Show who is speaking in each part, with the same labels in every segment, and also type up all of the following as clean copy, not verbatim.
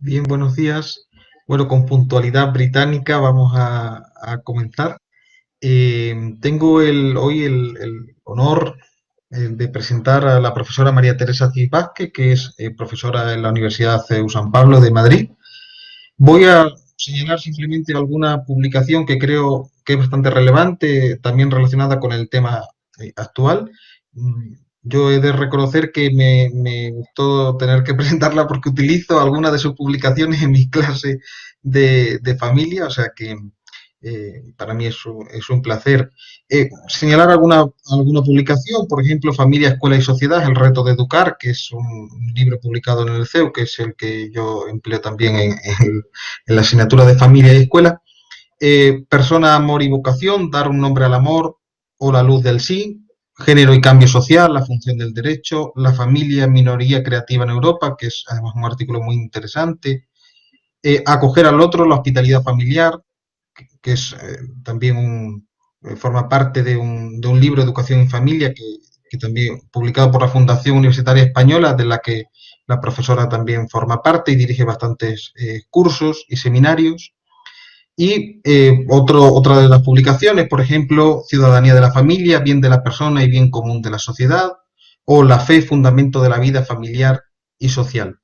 Speaker 1: Bien, buenos días. Bueno, con puntualidad británica vamos a comenzar. Tengo hoy el honor de presentar a la profesora María Teresa Cid Vázquez, que es profesora en la Universidad CEU San Pablo de Madrid. Voy a señalar simplemente alguna publicación que creo que es bastante relevante, también relacionada con el tema actual. Mm, Yo he de reconocer que me gustó tener que presentarla porque utilizo algunas de sus publicaciones en mis clases de familia, o sea que para mí es un placer. Señalar alguna publicación, por ejemplo, Familia, Escuela y Sociedad, El reto de educar, que es un libro publicado en el CEU, que es el que yo empleo también en la asignatura de Familia y Escuela. Persona, Amor y Vocación, Dar un nombre al amor o La luz del sí. Género y cambio social, la función del derecho, la familia, minoría creativa en Europa, que es además un artículo muy interesante. Acoger al otro, la hospitalidad familiar, que es también forma parte de un libro, Educación en Familia, que también publicado por la Fundación Universitaria Española, de la que la profesora también forma parte y dirige bastantes cursos y seminarios. Y otra de las publicaciones, por ejemplo, Ciudadanía de la Familia, Bien de la Persona y Bien Común de la Sociedad, o La Fe, Fundamento de la Vida Familiar y Social.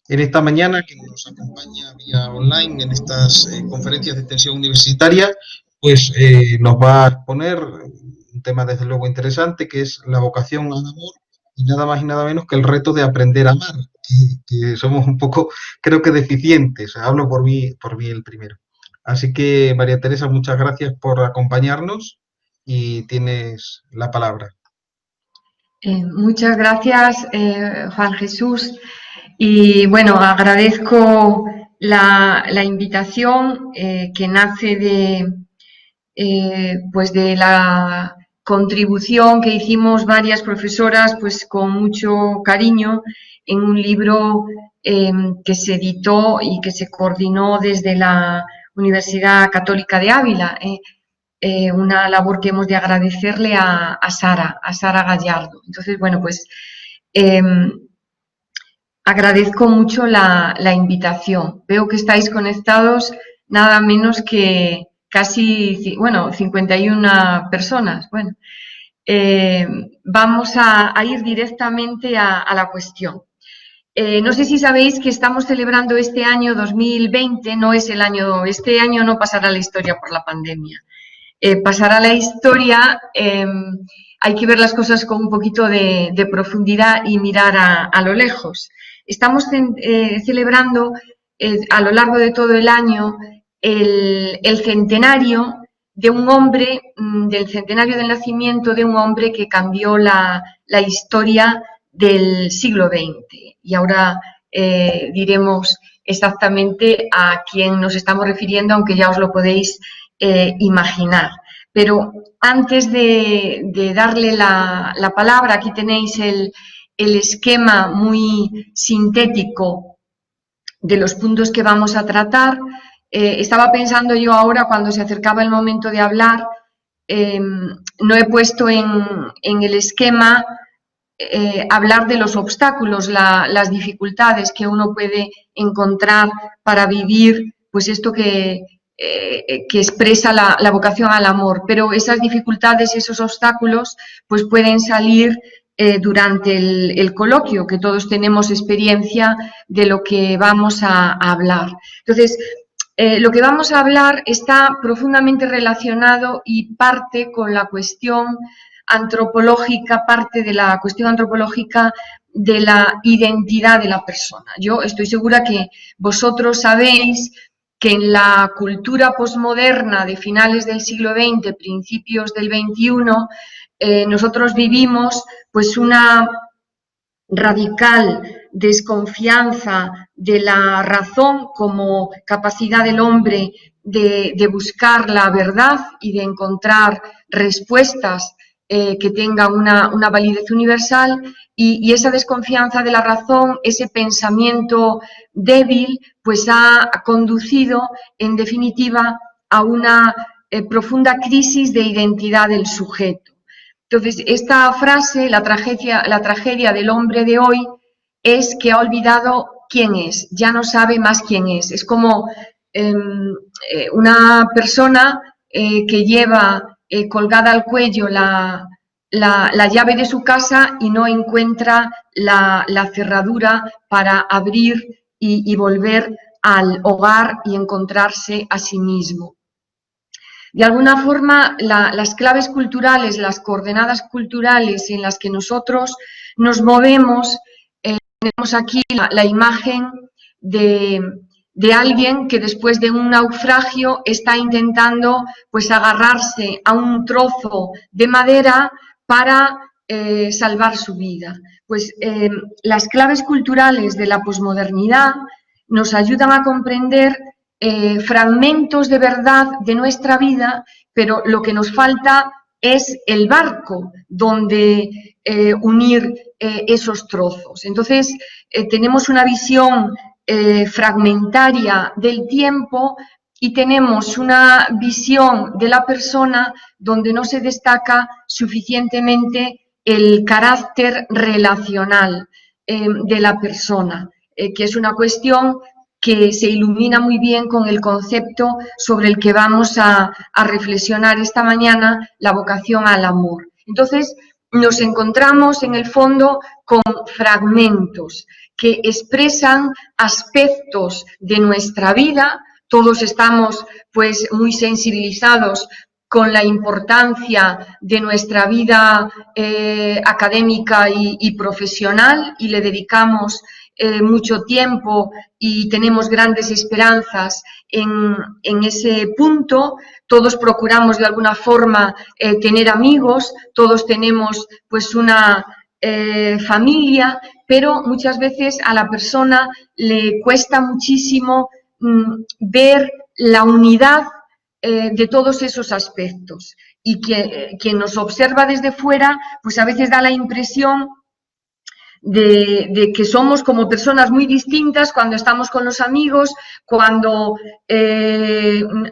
Speaker 1: En esta mañana, que nos acompaña vía online en estas conferencias de extensión universitaria, pues nos va a exponer un tema desde luego interesante, que es la vocación al amor y nada más y nada menos que el reto de aprender a amar, que somos un poco, creo que deficientes. Hablo por mí el primero. Así que, María Teresa, muchas gracias por acompañarnos y tienes la palabra.
Speaker 2: Muchas gracias, Juan Jesús. Y bueno, agradezco la invitación que nace pues de la contribución que hicimos varias profesoras pues con mucho cariño en un libro que se editó y que se coordinó desde la Universidad Católica de Ávila. Una labor que hemos de agradecerle a Sara Gallardo. Entonces, bueno, pues eh, agradezco mucho la invitación. Veo que estáis conectados nada menos que casi, bueno, 51 personas. Bueno, eh, vamos a ir directamente a la cuestión. No sé si sabéis que estamos celebrando este año 2020, no es el año, este año no pasará la historia por la pandemia. Pasará la historia, hay que ver las cosas con un poquito de profundidad y mirar a lo lejos. Estamos celebrando a lo largo de todo el año el centenario de un hombre, del centenario del nacimiento de un hombre que cambió la historia del siglo XX. Y ahora diremos exactamente a quién nos estamos refiriendo, aunque ya os lo podéis imaginar. Pero antes de darle la palabra, aquí tenéis el esquema muy sintético de los puntos que vamos a tratar. Estaba pensando yo ahora, cuando se acercaba el momento de hablar, no he puesto en el esquema hablar de los obstáculos, las dificultades que uno puede encontrar para vivir pues esto que expresa la vocación al amor, pero esas dificultades y esos obstáculos pues pueden salir durante el coloquio, que todos tenemos experiencia de lo que vamos a hablar. Entonces, lo que vamos a hablar está profundamente relacionado y parte con la cuestión antropológica, parte de la cuestión antropológica de la identidad de la persona. Yo estoy segura que vosotros sabéis que en la cultura posmoderna de finales del siglo XX, principios del XXI, nosotros vivimos pues una radical desconfianza de la razón como capacidad del hombre de buscar la verdad y de encontrar respuestas que tengan una validez universal, y esa desconfianza de la razón, ese pensamiento débil, pues ha conducido en definitiva a una profunda crisis de identidad del sujeto. Entonces, esta frase, la tragedia del hombre de hoy, es que ha olvidado quién es, ya no sabe más quién es. Es como una persona que lleva colgada al cuello la llave de su casa y no encuentra la cerradura para abrir y volver al hogar y encontrarse a sí mismo. De alguna forma, las claves culturales, las coordenadas culturales en las que nosotros nos movemos, tenemos aquí la imagen de alguien que después de un naufragio está intentando pues agarrarse a un trozo de madera para salvar su vida. Pues las claves culturales de la posmodernidad nos ayudan a comprender fragmentos de verdad de nuestra vida, pero lo que nos falta es el barco donde unir esos trozos. Entonces, tenemos una visión fragmentaria del tiempo y tenemos una visión de la persona donde no se destaca suficientemente el carácter relacional de la persona, que es una cuestión que se ilumina muy bien con el concepto sobre el que vamos a reflexionar esta mañana, la vocación al amor. Entonces, nos encontramos en el fondo con fragmentos que expresan aspectos de nuestra vida. Todos estamos pues muy sensibilizados con la importancia de nuestra vida académica y profesional y le dedicamos mucho tiempo y tenemos grandes esperanzas en ese punto. Todos procuramos de alguna forma tener amigos, todos tenemos pues una familia, pero muchas veces a la persona le cuesta muchísimo ver la unidad de todos esos aspectos, y quien nos observa desde fuera pues a veces da la impresión de que somos como personas muy distintas cuando estamos con los amigos, cuando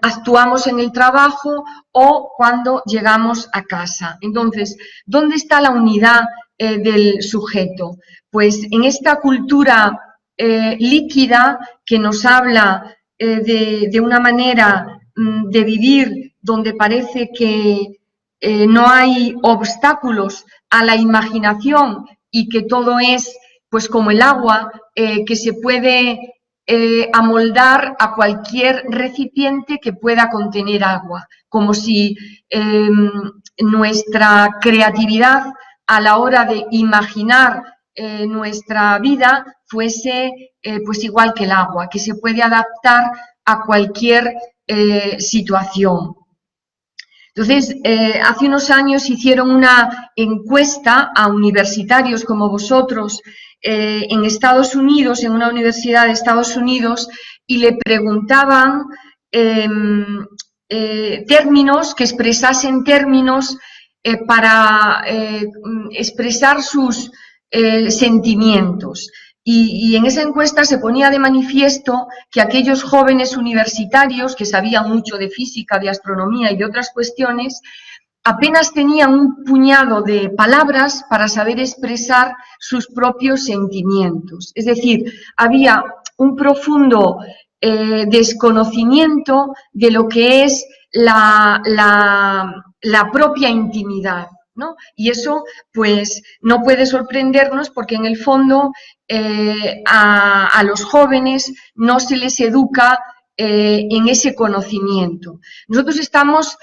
Speaker 2: actuamos en el trabajo o cuando llegamos a casa. Entonces, ¿dónde está la unidad del sujeto? Pues en esta cultura líquida que nos habla de una manera de vivir donde parece que no hay obstáculos a la imaginación y que todo es pues como el agua que se puede amoldar a cualquier recipiente que pueda contener agua, como si nuestra creatividad a la hora de imaginar nuestra vida fuese pues igual que el agua, que se puede adaptar a cualquier situación. Entonces, hace unos años hicieron una encuesta a universitarios como vosotros en Estados Unidos, en una universidad de Estados Unidos, y le preguntaban términos, que expresasen términos para expresar sus sentimientos. Y en esa encuesta se ponía de manifiesto que aquellos jóvenes universitarios que sabían mucho de física, de astronomía y de otras cuestiones, apenas tenían un puñado de palabras para saber expresar sus propios sentimientos. Es decir, había un profundo desconocimiento de lo que es la propia intimidad, ¿no? Y eso pues no puede sorprendernos porque en el fondo a los jóvenes no se les educa en ese conocimiento. Nosotros estamos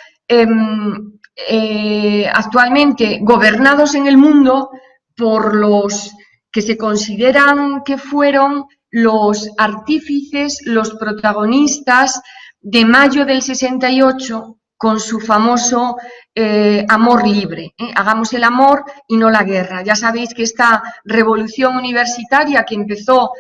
Speaker 2: actualmente gobernados en el mundo por los que se consideran que fueron los artífices, los protagonistas de mayo del 68 con su famoso amor libre. Hagamos el amor y no la guerra. Ya sabéis que esta revolución universitaria que empezó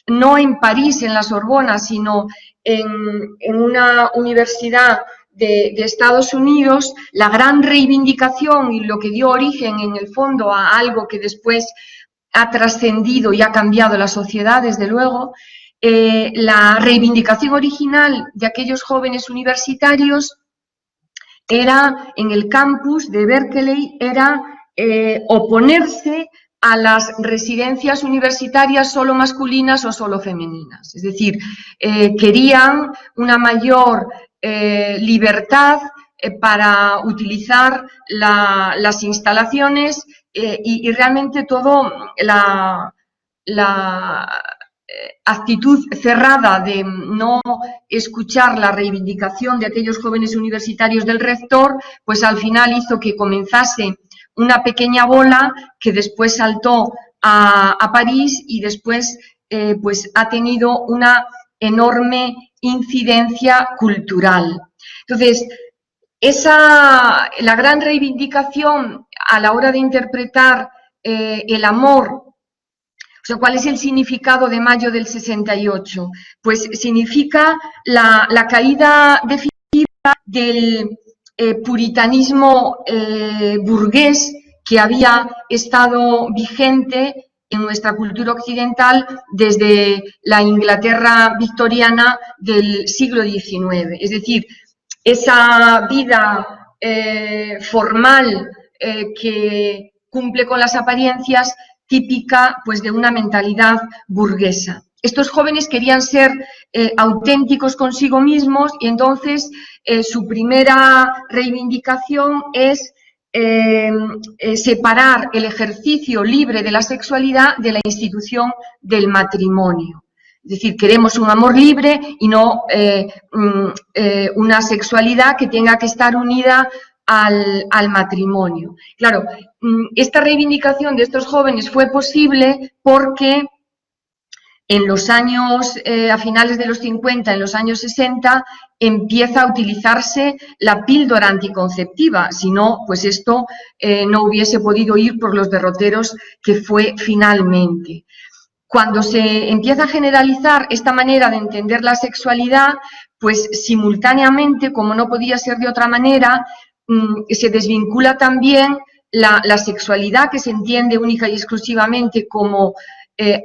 Speaker 2: no en París, en la Sorbona, sino en una universidad de Estados Unidos, la gran reivindicación y lo que dio origen en el fondo a algo que después ha trascendido y ha cambiado la sociedad, desde luego, la reivindicación original de aquellos jóvenes universitarios era, en el campus de Berkeley, era oponerse a las residencias universitarias solo masculinas o solo femeninas. Es decir, querían una mayor libertad para utilizar las instalaciones y realmente todo la actitud cerrada de no escuchar la reivindicación de aquellos jóvenes universitarios del rector, pues al final hizo que comenzase una pequeña bola que después saltó a París y después pues ha tenido una enorme incidencia cultural. Entonces, la gran reivindicación a la hora de interpretar el amor. O sea, ¿cuál es el significado de mayo del 68? Pues significa la caída definitiva del puritanismo burgués que había estado vigente en nuestra cultura occidental desde la Inglaterra victoriana del siglo XIX. Es decir, esa vida formal que cumple con las apariencias típica pues de una mentalidad burguesa. Estos jóvenes querían ser auténticos consigo mismos y entonces su primera reivindicación es separar el ejercicio libre de la sexualidad de la institución del matrimonio. Es decir, queremos un amor libre y no una sexualidad que tenga que estar unida al matrimonio. Claro, esta reivindicación de estos jóvenes fue posible porque en los años, a finales de los 50, en los años 60, empieza a utilizarse la píldora anticonceptiva, si no, pues esto no hubiese podido ir por los derroteros que fue finalmente. Cuando se empieza a generalizar esta manera de entender la sexualidad, pues simultáneamente, como no podía ser de otra manera, se desvincula también la sexualidad, que se entiende única y exclusivamente como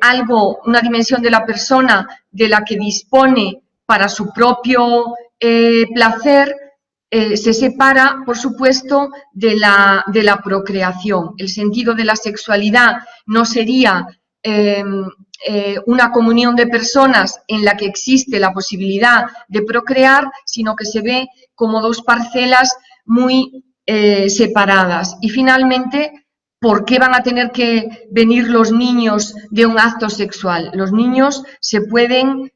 Speaker 2: algo, una dimensión de la persona de la que dispone para su propio placer, se separa, por supuesto, de la procreación. El sentido de la sexualidad no sería una comunión de personas en la que existe la posibilidad de procrear, sino que se ve como dos parcelas muy separadas. Y finalmente, ¿por qué van a tener que venir los niños de un acto sexual? Los niños se pueden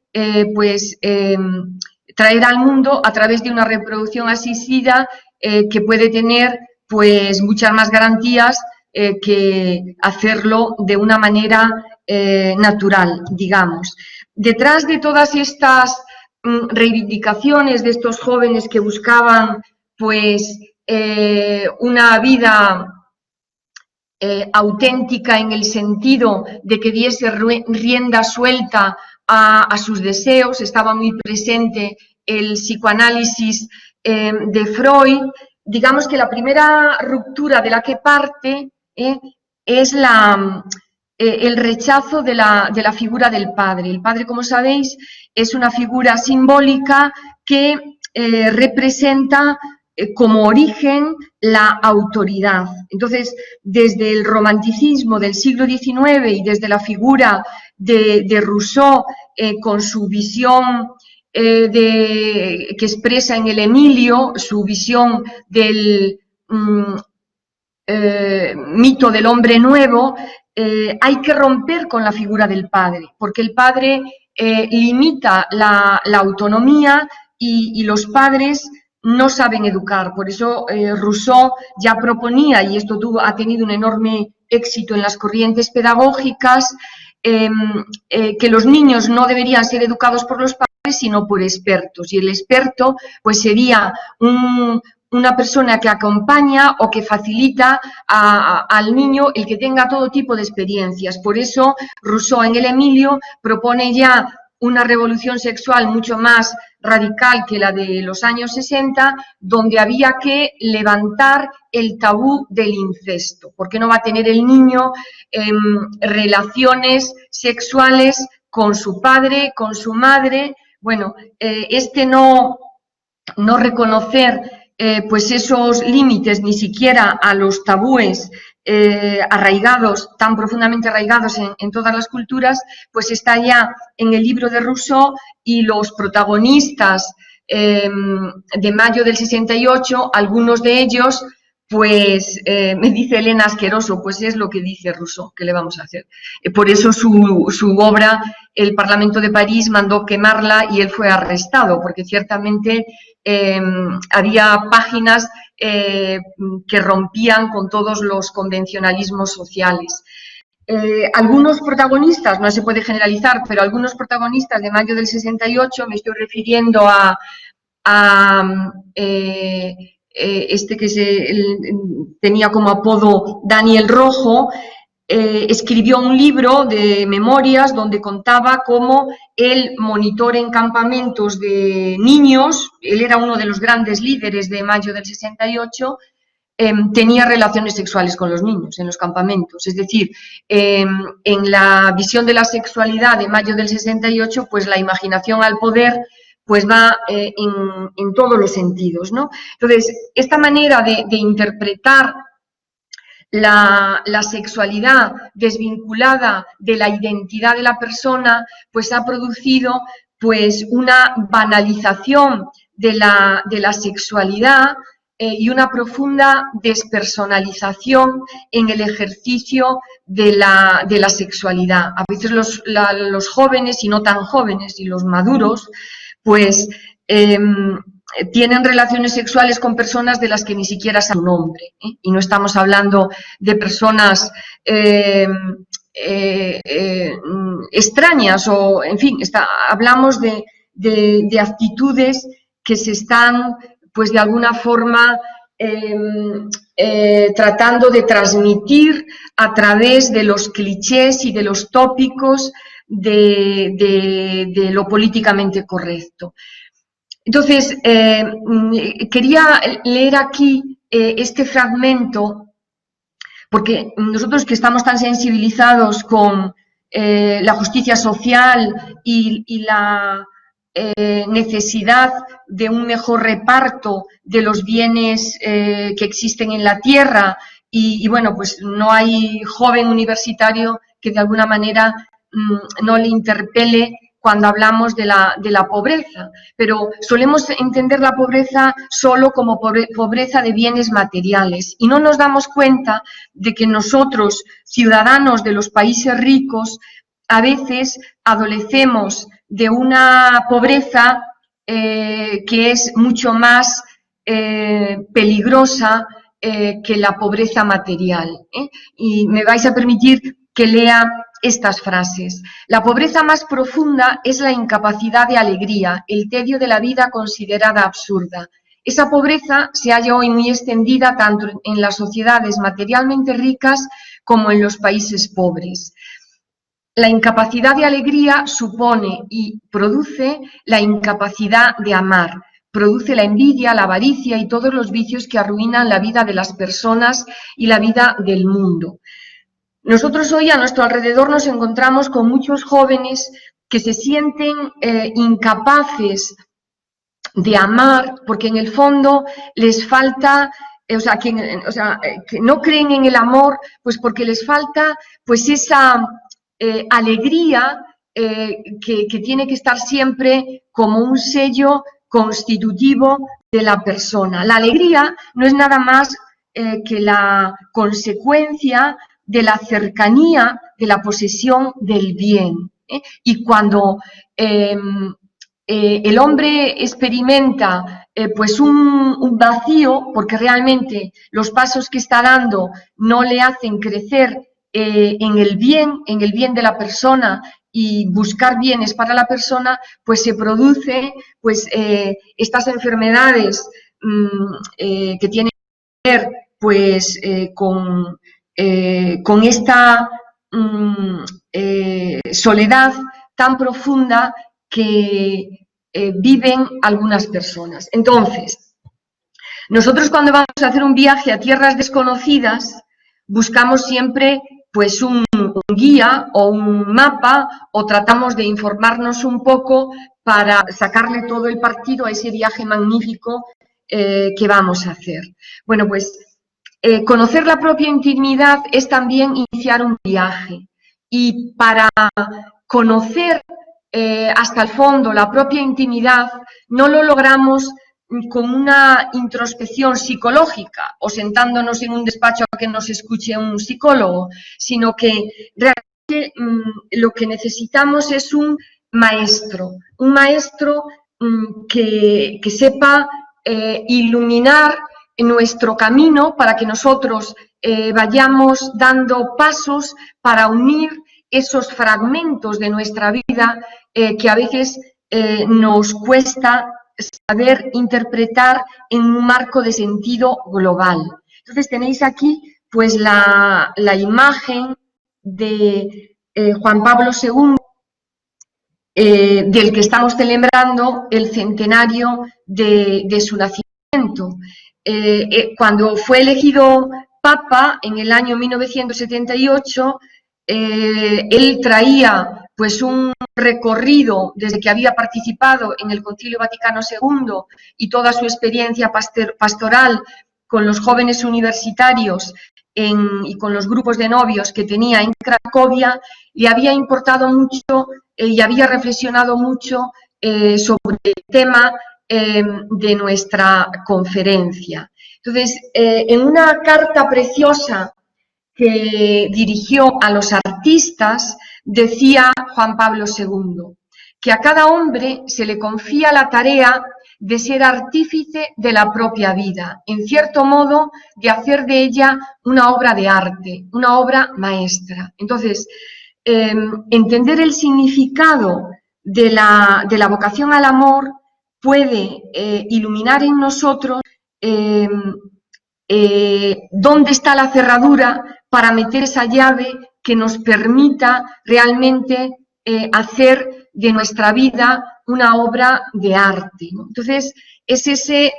Speaker 2: traer al mundo a través de una reproducción asistida que puede tener pues muchas más garantías que hacerlo de una manera natural, digamos. Detrás de todas estas reivindicaciones de estos jóvenes que buscaban pues una vida auténtica en el sentido de que diese rienda suelta a sus deseos, estaba muy presente el psicoanálisis de Freud. Digamos que la primera ruptura de la que parte es el rechazo de la figura del padre. El padre, como sabéis, es una figura simbólica que representa como origen la autoridad. Entonces, desde el romanticismo del siglo XIX y desde la figura de Rousseau, con su visión que expresa en el Emilio, su visión del mito del hombre nuevo, hay que romper con la figura del padre, porque el padre limita la autonomía y los padres no saben educar. Por eso Rousseau ya proponía, y esto ha tenido un enorme éxito en las corrientes pedagógicas, que los niños no deberían ser educados por los padres, sino por expertos. Y el experto pues sería una persona que acompaña o que facilita al niño el que tenga todo tipo de experiencias. Por eso Rousseau en el Emilio propone ya una revolución sexual mucho más radical que la de los años 60, donde había que levantar el tabú del incesto. ¿Por qué no va a tener el niño relaciones sexuales con su padre, con su madre? Bueno, no reconocer pues esos límites ni siquiera a los tabúes arraigados, tan profundamente arraigados en todas las culturas, pues está ya en el libro de Rousseau, y los protagonistas de mayo del 68, algunos de ellos, pues me dice Elena, asqueroso, pues es lo que dice Rousseau, ¿qué le vamos a hacer? Por eso su obra, el Parlamento de París mandó quemarla y él fue arrestado, porque ciertamente había páginas que rompían con todos los convencionalismos sociales. Algunos protagonistas, no se puede generalizar, pero algunos protagonistas de mayo del 68, me estoy refiriendo a este que tenía como apodo Daniel Rojo, escribió un libro de memorias donde contaba cómo el monitor en campamentos de niños, él era uno de los grandes líderes de mayo del 68, tenía relaciones sexuales con los niños en los campamentos. Es decir, en la visión de la sexualidad de mayo del 68, pues la imaginación al poder pues va en todos los sentidos, ¿no? Entonces, esta manera de interpretar la sexualidad desvinculada de la identidad de la persona, pues ha producido pues una banalización de la sexualidad y una profunda despersonalización en el ejercicio de la sexualidad. A veces los jóvenes, y no tan jóvenes, y los maduros, pues tienen relaciones sexuales con personas de las que ni siquiera saben su nombre, ¿eh? Y no estamos hablando de personas extrañas, o en fin, hablamos de actitudes que se están, pues de alguna forma, tratando de transmitir a través de los clichés y de los tópicos de lo políticamente correcto. Entonces, quería leer aquí este fragmento, porque nosotros que estamos tan sensibilizados con la justicia social y la necesidad de un mejor reparto de los bienes que existen en la tierra, y bueno, pues no hay joven universitario que de alguna manera no le interpele cuando hablamos de la pobreza, pero solemos entender la pobreza solo como pobreza de bienes materiales, y no nos damos cuenta de que nosotros, ciudadanos de los países ricos, a veces adolecemos de una pobreza que es mucho más peligrosa que la pobreza material, ¿eh? Y me vais a permitir que lea estas frases. La pobreza más profunda es la incapacidad de alegría, el tedio de la vida considerada absurda. Esa pobreza se halla hoy muy extendida tanto en las sociedades materialmente ricas como en los países pobres. La incapacidad de alegría supone y produce la incapacidad de amar, produce la envidia, la avaricia y todos los vicios que arruinan la vida de las personas y la vida del mundo. Nosotros hoy a nuestro alrededor nos encontramos con muchos jóvenes que se sienten incapaces de amar porque en el fondo les falta, que no creen en el amor, pues porque les falta pues esa alegría que tiene que estar siempre como un sello constitutivo de la persona. La alegría no es nada más que la consecuencia de la cercanía de la posesión del bien, ¿eh? Y cuando el hombre experimenta pues un vacío, porque realmente los pasos que está dando no le hacen crecer en el bien de la persona y buscar bienes para la persona, pues se produce pues estas enfermedades que tienen que ver pues con esta soledad tan profunda que viven algunas personas. Entonces, nosotros cuando vamos a hacer un viaje a tierras desconocidas, buscamos siempre pues un guía o un mapa, o tratamos de informarnos un poco para sacarle todo el partido a ese viaje magnífico que vamos a hacer. Bueno, pues conocer la propia intimidad es también iniciar un viaje, y para conocer hasta el fondo la propia intimidad no lo logramos con una introspección psicológica o sentándonos en un despacho a que nos escuche un psicólogo, sino que realmente lo que necesitamos es un maestro que sepa iluminar nuestro camino para que nosotros vayamos dando pasos para unir esos fragmentos de nuestra vida que a veces nos cuesta saber interpretar en un marco de sentido global. Entonces tenéis aquí pues la imagen de Juan Pablo II, del que estamos celebrando el centenario de su nacimiento. Cuando fue elegido Papa en el año 1978, él traía pues un recorrido desde que había participado en el Concilio Vaticano II y toda su experiencia pastoral con los jóvenes universitarios y con los grupos de novios que tenía en Cracovia. Le había importado mucho y había reflexionado mucho sobre el tema de nuestra conferencia. Entonces, en una carta preciosa que dirigió a los artistas, decía Juan Pablo II, que a cada hombre se le confía la tarea de ser artífice de la propia vida, en cierto modo de hacer de ella una obra de arte, una obra maestra. Entonces, entender el significado de la vocación al amor puede iluminar en nosotros dónde está la cerradura para meter esa llave que nos permita realmente hacer de nuestra vida una obra de arte, ¿no? Entonces, es ese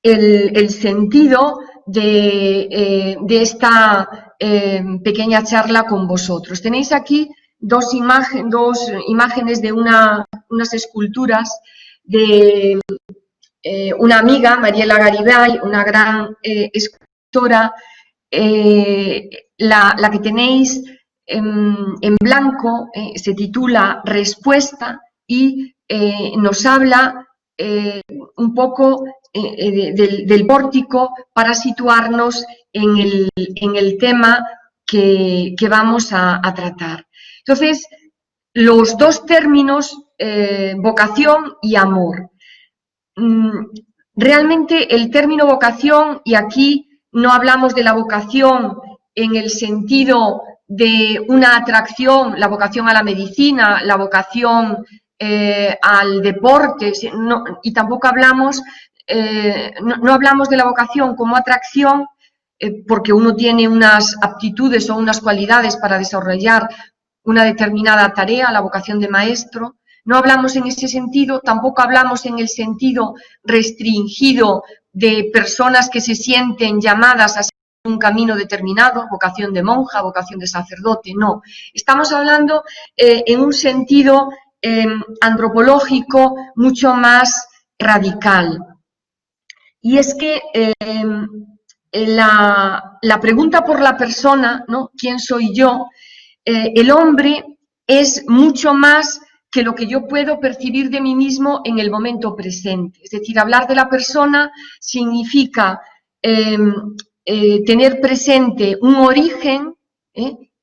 Speaker 2: el sentido de esta pequeña charla con vosotros. Tenéis aquí dos imágenes de unas esculturas de una amiga, Mariela Garibay, una gran escultora, la que tenéis en blanco, se titula Respuesta, y nos habla un poco del pórtico para situarnos en el tema que vamos a tratar. Entonces, los dos términos, vocación y amor. Realmente el término vocación, y aquí no hablamos de la vocación en el sentido de una atracción, la vocación a la medicina, la vocación al deporte, no, y tampoco hablamos, no hablamos de la vocación como atracción porque uno tiene unas aptitudes o unas cualidades para desarrollar una determinada tarea, la vocación de maestro. No hablamos en ese sentido, tampoco hablamos en el sentido restringido de personas que se sienten llamadas a seguir un camino determinado, vocación de monja, vocación de sacerdote, no. Estamos hablando en un sentido antropológico mucho más radical. Y es que la pregunta por la persona, ¿no? ¿Quién soy yo? El hombre es mucho más que lo que yo puedo percibir de mí mismo en el momento presente. Es decir, hablar de la persona significa tener presente un origen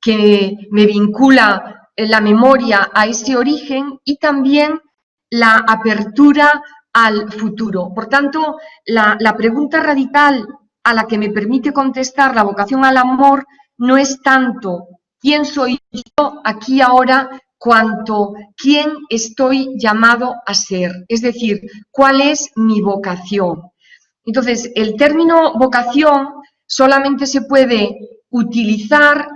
Speaker 2: que me vincula la memoria a ese origen, y también la apertura al futuro. Por tanto, la pregunta radical a la que me permite contestar la vocación al amor no es tanto quién soy yo aquí ahora, cuanto quién estoy llamado a ser, es decir, cuál es mi vocación. Entonces, el término vocación solamente se puede utilizar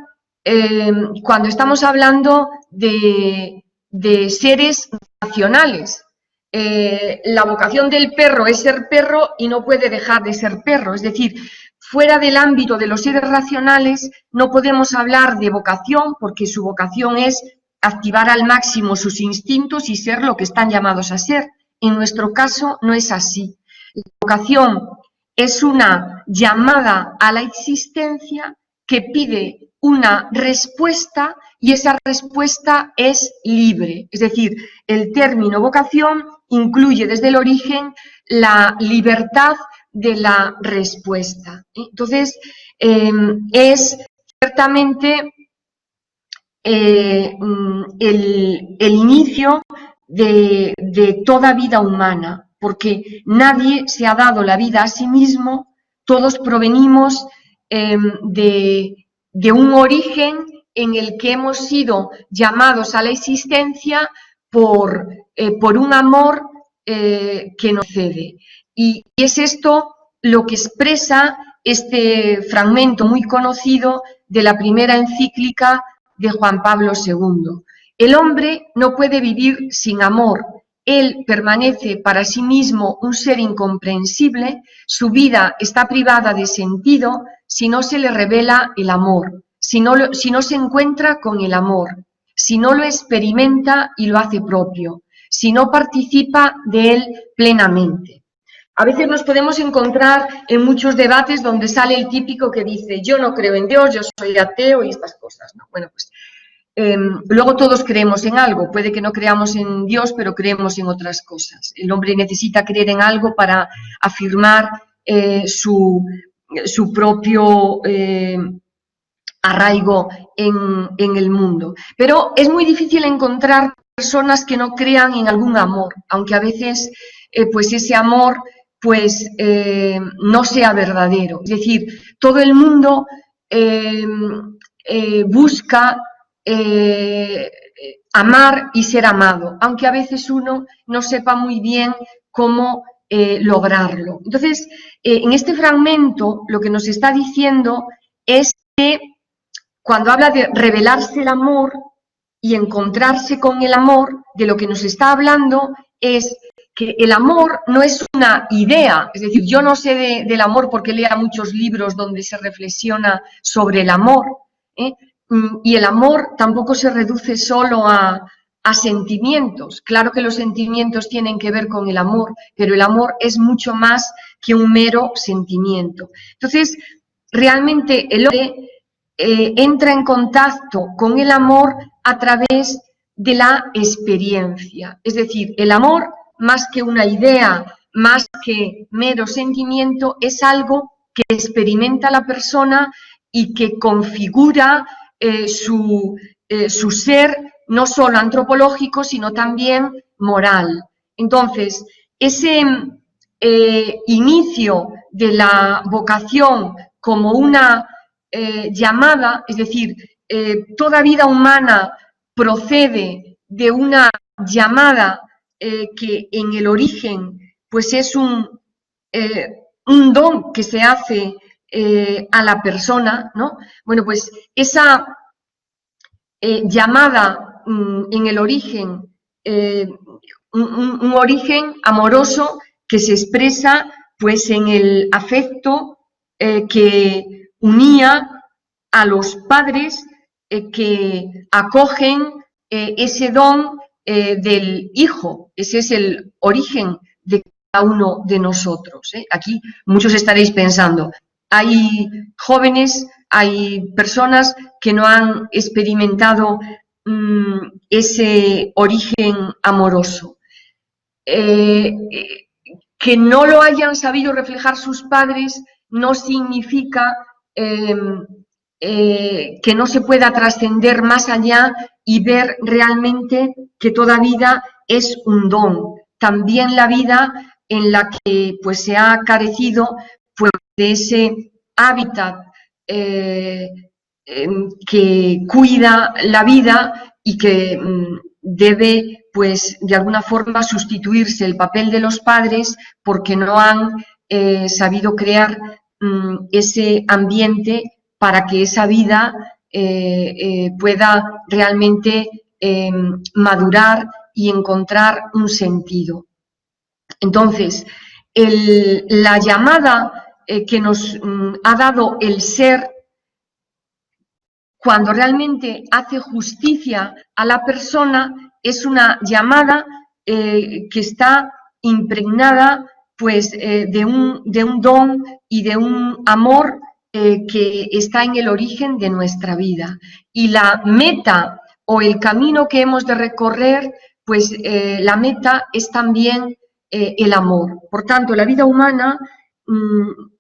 Speaker 2: cuando estamos hablando de seres racionales. La vocación del perro es ser perro y no puede dejar de ser perro, es decir, fuera del ámbito de los seres racionales no podemos hablar de vocación, porque su vocación es activar al máximo sus instintos y ser lo que están llamados a ser. En nuestro caso no es así. La vocación es una llamada a la existencia que pide una respuesta y esa respuesta es libre. Es decir, el término vocación incluye desde el origen la libertad de la respuesta. Entonces, es ciertamente el inicio de toda vida humana, porque nadie se ha dado la vida a sí mismo, todos provenimos de un origen en el que hemos sido llamados a la existencia por un amor que nos cede. Y es esto lo que expresa este fragmento muy conocido de la primera encíclica de Juan Pablo II. El hombre no puede vivir sin amor. Él permanece para sí mismo un ser incomprensible, su vida está privada de sentido si no se le revela el amor, si no se encuentra con el amor, si no lo experimenta y lo hace propio, si no participa de él plenamente. A veces nos podemos encontrar en muchos debates donde sale el típico que dice yo no creo en Dios, yo soy ateo y estas cosas, ¿no? Bueno, pues luego todos creemos en algo, puede que no creamos en Dios, pero creemos en otras cosas. El hombre necesita creer en algo para afirmar su propio arraigo en el mundo. Pero es muy difícil encontrar personas que no crean en algún amor, aunque a veces pues ese amor pues no sea verdadero. Es decir, todo el mundo busca amar y ser amado, aunque a veces uno no sepa muy bien cómo lograrlo. Entonces, en este fragmento lo que nos está diciendo es que cuando habla de revelarse el amor y encontrarse con el amor, de lo que nos está hablando es que el amor no es una idea, es decir, yo no sé del amor porque lea muchos libros donde se reflexiona sobre el amor, y el amor tampoco se reduce solo a sentimientos. Claro que los sentimientos tienen que ver con el amor, pero el amor es mucho más que un mero sentimiento. Entonces, realmente el hombre entra en contacto con el amor a través de la experiencia. Es decir, el amor, más que una idea, más que mero sentimiento, es algo que experimenta la persona y que configura su ser, no solo antropológico, sino también moral. Entonces, ese inicio de la vocación como una llamada, es decir, toda vida humana procede de una llamada que en el origen pues es un don que se hace a la persona, ¿no? Bueno, pues esa llamada en el origen, un origen amoroso que se expresa pues en el afecto que unía a los padres que acogen ese don del hijo. Ese es el origen de cada uno de nosotros. Aquí muchos estaréis pensando, hay jóvenes, hay personas que no han experimentado ese origen amoroso. Que no lo hayan sabido reflejar sus padres no significa que no se pueda trascender más allá y ver realmente que toda vida es un don. También la vida en la que pues, se ha carecido pues, de ese hábitat que cuida la vida y que debe, pues, de alguna forma sustituirse el papel de los padres porque no han sabido crear ese ambiente para que esa vida pueda realmente madurar y encontrar un sentido. Entonces, la llamada que nos ha dado el ser, cuando realmente hace justicia a la persona, es una llamada que está impregnada pues de un don y de un amor que está en el origen de nuestra vida. Y la meta o el camino que hemos de recorrer, pues la meta es también el amor. Por tanto, la vida humana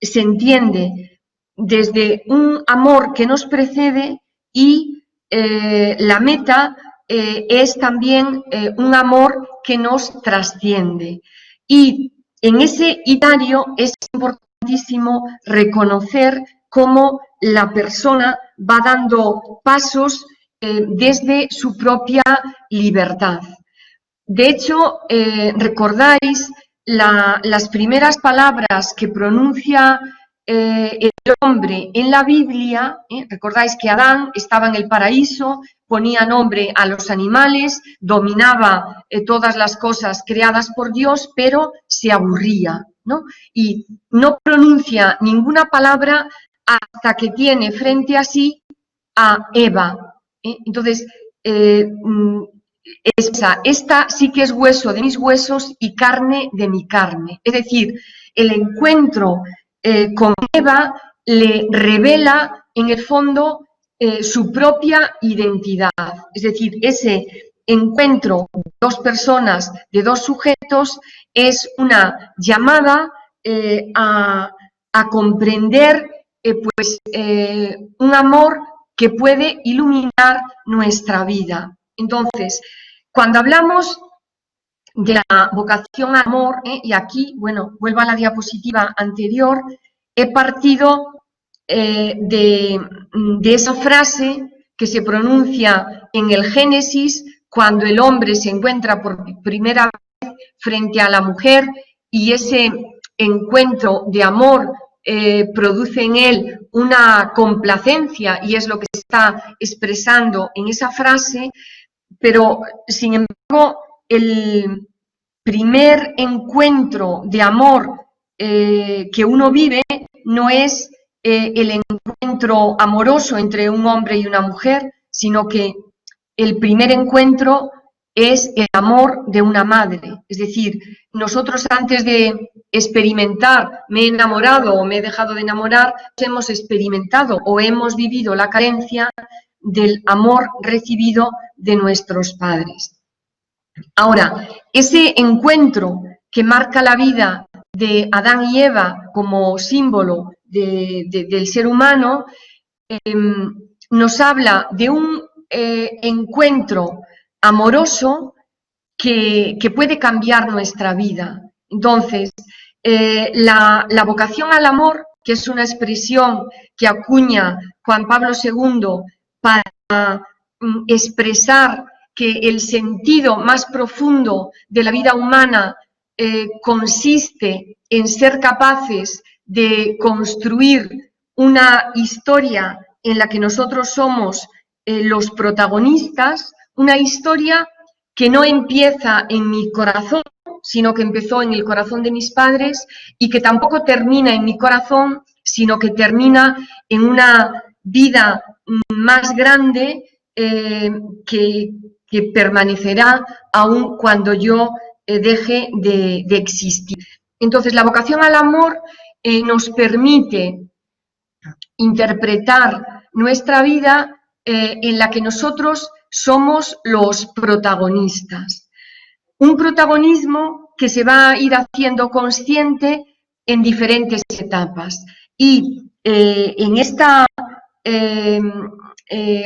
Speaker 2: se entiende desde un amor que nos precede y la meta es también un amor que nos trasciende. Y en ese ideario es importantísimo reconocer cómo la persona va dando pasos desde su propia libertad. De hecho, recordáis las primeras palabras que pronuncia el hombre en la Biblia. Recordáis que Adán estaba en el paraíso, ponía nombre a los animales, dominaba todas las cosas creadas por Dios, pero se aburría, ¿no? Y no pronuncia ninguna palabra hasta que tiene frente a sí a Eva. Entonces, esta sí que es hueso de mis huesos y carne de mi carne. Es decir, el encuentro con Eva le revela en el fondo su propia identidad. Es decir, ese encuentro de dos personas, de dos sujetos, es una llamada a comprender un amor que puede iluminar nuestra vida. Entonces, cuando hablamos de la vocación al amor, y aquí, bueno, vuelvo a la diapositiva anterior, he partido de esa frase que se pronuncia en el Génesis cuando el hombre se encuentra por primera vez frente a la mujer y ese encuentro de amor produce en él una complacencia y es lo que se está expresando en esa frase, pero sin embargo el primer encuentro de amor que uno vive no es el encuentro amoroso entre un hombre y una mujer, sino que el primer encuentro es el amor de una madre. Es decir, nosotros antes de experimentar, me he enamorado o me he dejado de enamorar, hemos experimentado o hemos vivido la carencia del amor recibido de nuestros padres. Ahora, ese encuentro que marca la vida de Adán y Eva como símbolo del ser humano, nos habla de un encuentro amoroso que puede cambiar nuestra vida. Entonces, la vocación al amor, que es una expresión que acuña Juan Pablo II para expresar que el sentido más profundo de la vida humana consiste en ser capaces de construir una historia en la que nosotros somos los protagonistas, una historia que no empieza en mi corazón, sino que empezó en el corazón de mis padres y que tampoco termina en mi corazón, sino que termina en una vida más grande que permanecerá aún cuando yo deje de existir. Entonces, la vocación al amor nos permite interpretar nuestra vida en la que nosotros somos los protagonistas. Un protagonismo que se va a ir haciendo consciente en diferentes etapas. Y en esta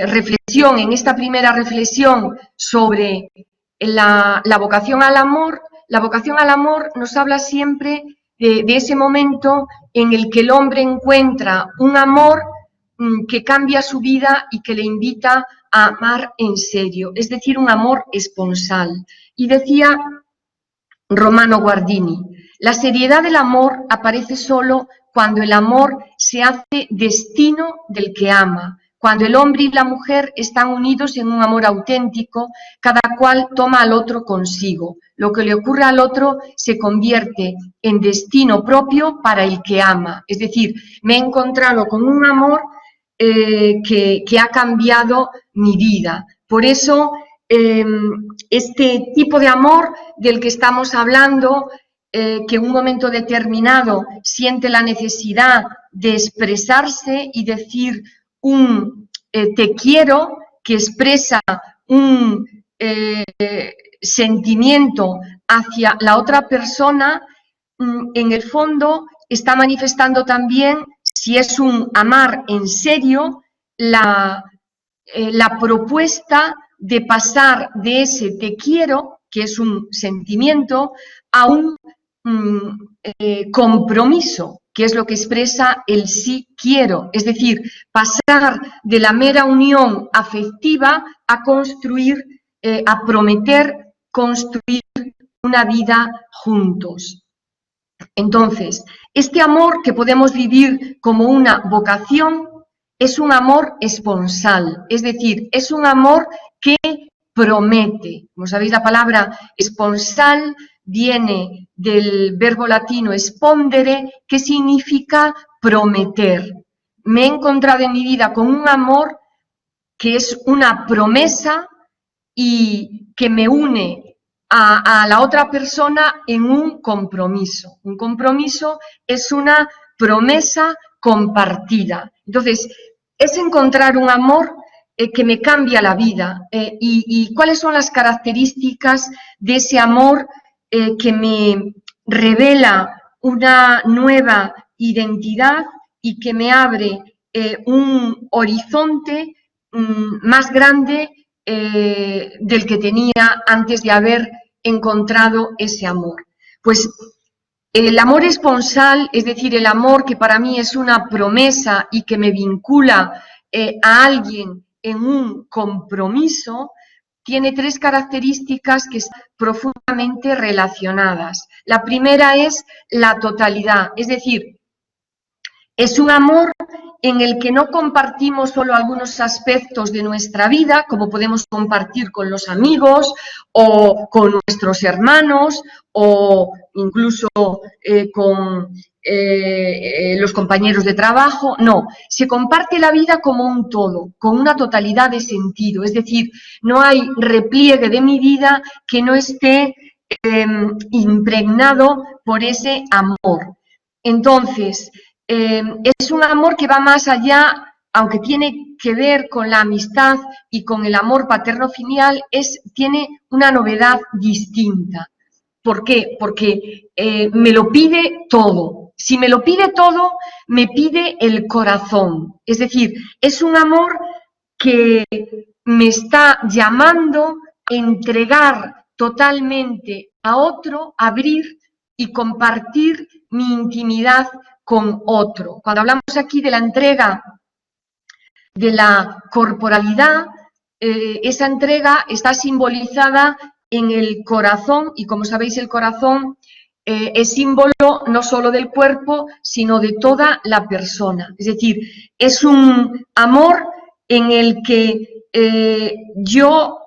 Speaker 2: reflexión, en esta primera reflexión sobre la vocación al amor nos habla siempre de ese momento en el que el hombre encuentra un amor que cambia su vida y que le invita a amar en serio, es decir, un amor esponsal. Y decía Romano Guardini, la seriedad del amor aparece solo cuando el amor se hace destino del que ama, cuando el hombre y la mujer están unidos en un amor auténtico, cada cual toma al otro consigo. Lo que le ocurre al otro se convierte en destino propio para el que ama. Es decir, me he encontrado con un amor que ha cambiado mi vida. Por eso, este tipo de amor del que estamos hablando que en un momento determinado siente la necesidad de expresarse y decir un te quiero, que expresa un sentimiento hacia la otra persona, en el fondo está manifestando también, si es un amar en serio, la propuesta de pasar de ese te quiero, que es un sentimiento, a un compromiso, que es lo que expresa el sí quiero, es decir, pasar de la mera unión afectiva a construir, a prometer construir una vida juntos. Entonces, este amor que podemos vivir como una vocación es un amor esponsal, es decir, es un amor que promete. Como sabéis, la palabra esponsal viene del verbo latino espondere, que significa prometer. Me he encontrado en mi vida con un amor que es una promesa y que me une a la otra persona en un compromiso. Un compromiso es una promesa compartida. Entonces, es encontrar un amor que me cambia la vida. Y cuáles son las características de ese amor que me revela una nueva identidad y que me abre un horizonte más grande del que tenía antes de haber encontrado ese amor. Pues el amor esponsal, es decir, el amor que para mí es una promesa y que me vincula a alguien en un compromiso, tiene tres características que están profundamente relacionadas. La primera es la totalidad, es decir, es un amor en el que no compartimos solo algunos aspectos de nuestra vida, como podemos compartir con los amigos o con nuestros hermanos o incluso con los compañeros de trabajo. No, se comparte la vida como un todo, con una totalidad de sentido. Es decir, no hay repliegue de mi vida que no esté impregnado por ese amor. Entonces, es un amor que va más allá, aunque tiene que ver con la amistad y con el amor paterno-filial, tiene una novedad distinta. ¿Por qué? Porque me lo pide todo. Si me lo pide todo, me pide el corazón. Es decir, es un amor que me está llamando a entregar totalmente a otro, abrir y compartir mi intimidad con otro. Cuando hablamos aquí de la entrega de la corporalidad, esa entrega está simbolizada en el corazón y, como sabéis, el corazón es símbolo no solo del cuerpo, sino de toda la persona. Es decir, es un amor en el que yo